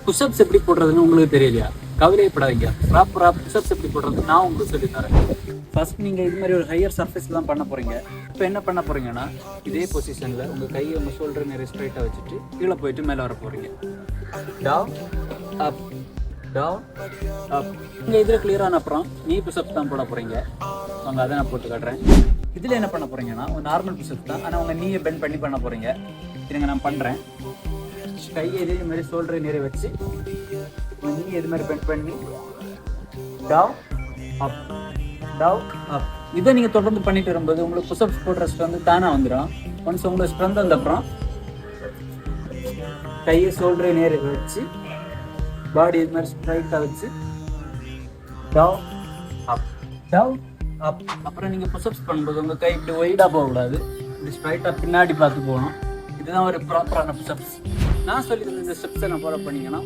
Push-ups எப்படி போடுறதுன்னு உங்களுக்கு தெரியலையா? கவலைப்படாதீங்க. ப்ராப்பராக புஷ்அப்ஸ் எப்படி போடுறது நான் உங்களுக்கு சொல்லி தரேன். ஃபர்ஸ்ட் நீங்கள் இது மாதிரி ஒரு ஹையர் சர்ஃபேஸ் தான் பண்ண போகிறீங்க. இப்போ என்ன பண்ண போகிறீங்கன்னா, இதே பொசிஷனில் உங்கள் கையை உங்கள் ஷோல்டர் நிறைய ஸ்ட்ரைட்டாக வச்சுட்டு கீழே போயிட்டு மேலே வர போகிறீங்க. Down up down up. நீங்கள் இதில் கிளியரான அப்புறம் நீ புஷ்அப்ஸ் தான் போட போகிறீங்க. அவங்க அதை நான் போட்டு காட்டுறேன். இதில் என்ன பண்ண போகிறீங்கன்னா, ஒரு நார்மல் புஷ்அப் தான், ஆனால் உங்கள் நீயை பெண்ட் பண்ணி பண்ண போகிறீங்க. இருங்க நான் பண்ணுறேன். கையை இதே மாதிரி ஷோல்டரை நிறைய வச்சு நீ இது மாதிரி பெண்ட் பண்ணி டவுன் அப் டவுன் அப். இதை நீங்கள் தொடர்ந்து பண்ணிட்டு வரும்போது உங்களுக்கு புஷ்அப்ஸ் போடுற ஸ்ட்ரென்த் தானே வந்துடும். ஒன்ஸ் உங்களுக்கு ஸ்ட்ரென்த் வந்தப்புறம் கையை ஷோல்டரை நேர வச்சு பாடி இது மாதிரி ஸ்ட்ரைட்டாக வச்சு டவுன் அப் டவுன் அப். அப்புறம் நீங்கள் புஷ்அப்ஸ் பண்ணும்போது உங்கள் கை இப்படி ஒய்டாக போகக்கூடாது, இப்படி ஸ்ட்ரைட்டாக பின்னாடி பார்த்து போகணும். இதுதான் ஒரு ப்ராப்பரான புஷ்அப்ஸ். நான் சொல்லி இந்த ஸ்டெப்ஸை நான் ஃபாலோ பண்ணிங்கன்னா